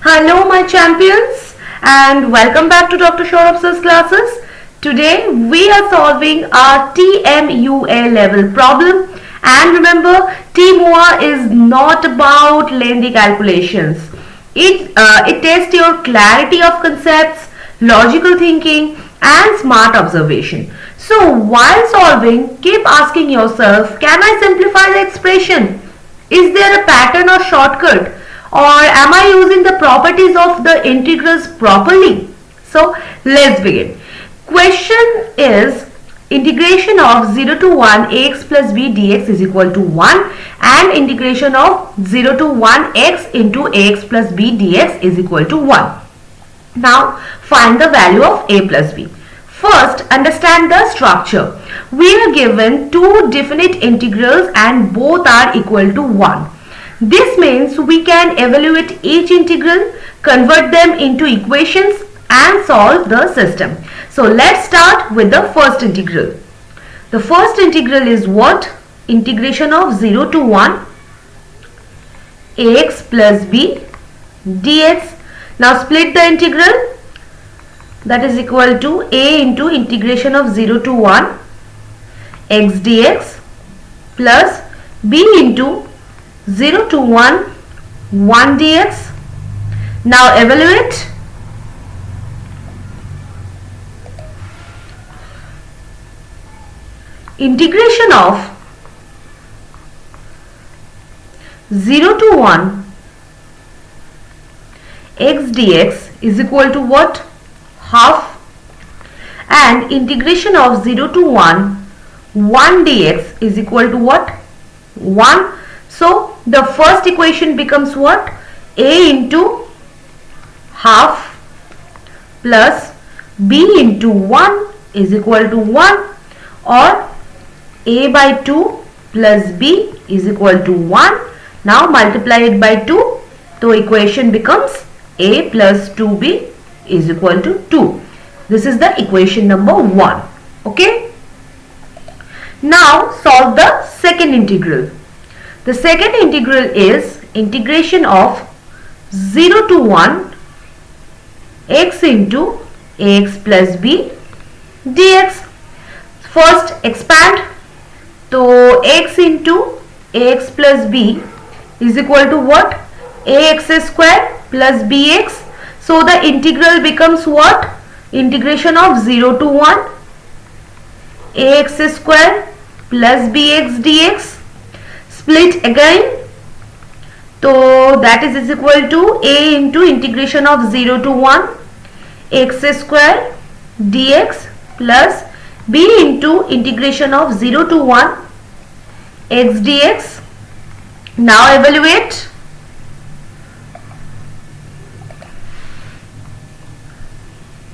Hello my champions and welcome back to Dr. Shorab's classes. Today we are solving our TMUA level problem, and remember, TMUA is not about lengthy calculations. It tests your clarity of concepts, logical thinking and smart observation. So while solving, keep asking yourself, can I simplify the expression? Is there a pattern or shortcut? Or am I using the properties of the integrals properly? So let's begin. Question is, integration of 0 to 1 ax plus b dx is equal to 1 and integration of 0 to 1 x into ax plus b dx is equal to 1. Now find the value of a plus b. First, understand the structure. We are given two definite integrals and both are equal to 1. This means we can evaluate each integral, convert them into equations and solve the system. So let's start with the first integral. The first integral is what? Integration of 0 to 1 ax plus b dx. Now split the integral. That is equal to a into integration of 0 to 1 x dx plus b into 0 to 1 1 dx. Now evaluate. Integration of 0 to 1 x dx is equal to what? Half, and integration of 0 to 1 1 dx is equal to what? 1. So the first equation becomes what? A into half plus b into 1 is equal to 1, or a by 2 plus b is equal to 1. Now multiply it by 2, so equation becomes a plus 2b is equal to 2. This is the equation number 1. Okay. Now solve the second integral. The second integral is integration of 0 to 1 x into ax plus b dx. First expand. So x into ax plus b is equal to what? Ax square plus bx. So the integral becomes what? Integration of 0 to 1 ax square plus bx dx. Split again. So that is equal to a into integration of 0 to 1 x square dx plus b into integration of 0 to 1 x dx. Now evaluate.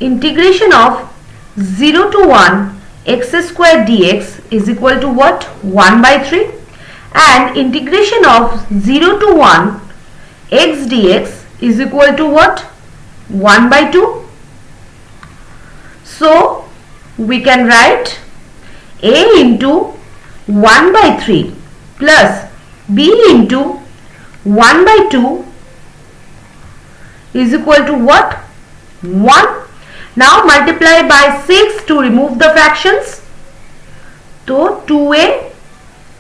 Integration of 0 to 1 x square dx is equal to what? 1 by 3, and integration of 0 to 1 x dx is equal to what? 1 by 2. So we can write a into 1 by 3 plus b into 1 by 2 is equal to what? 1. Now multiply by 6 to remove the fractions. So 2a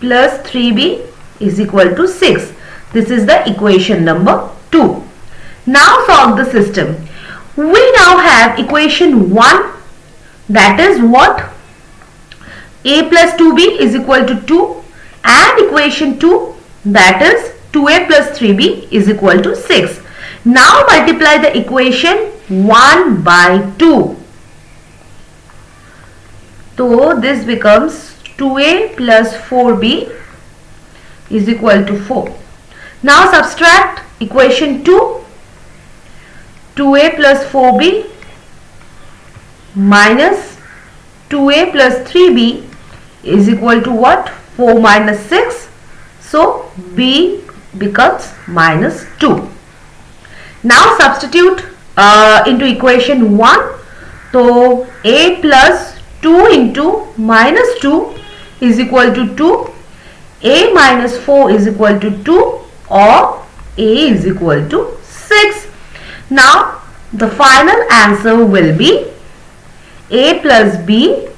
plus 3b is equal to 6. This is the equation number 2. Now solve the system. We now have equation 1, that is what? A plus 2b is equal to 2, and equation 2, that is 2a plus 3b is equal to 6. Now multiply the equation 1 by 2. So this becomes 2a plus 4b is equal to 4. Now subtract equation 2, 2a plus 4b minus 2a plus 3b is equal to what? 4 minus 6. So b becomes minus 2. Now substitute into equation 1. So a plus 2 into minus 2 is equal to 2. A minus 4 is equal to 2, or a is equal to 6. Now the final answer will be a plus b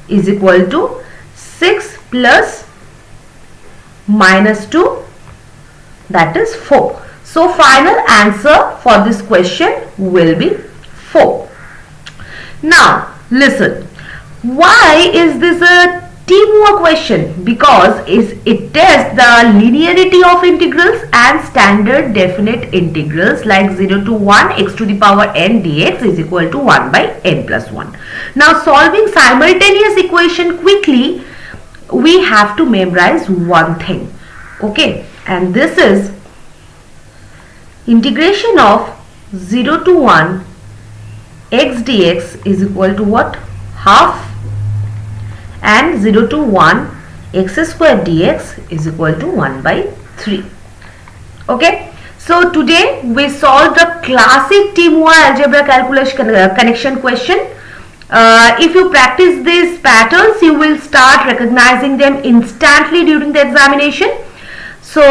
is equal to 6 plus minus 2, that is 4. So final answer for this question will be 4. Now listen, why is this a TMUA question? Because it tests the linearity of integrals and standard definite integrals like 0 to 1 x to the power n dx is equal to 1 by n plus 1. Now solving simultaneous equation quickly, we have to memorize one thing. Okay, and this is integration of 0 to 1 x dx is equal to what? Half, and 0 to 1 x square dx is equal to 1 by 3. Okay, so today we solved the classic TMUA algebra calculation connection question. If you practice these patterns, you will start recognizing them instantly during the examination. So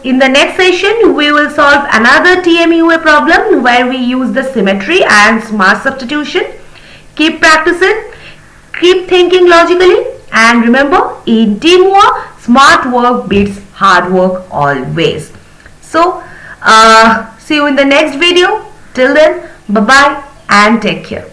in the next session, we will solve another TMUA problem where we use the symmetry and smart substitution. Keep practicing. Keep thinking logically, and remember, in TMUA, smart work beats hard work always. So, see you in the next video. Till then, bye-bye and take care.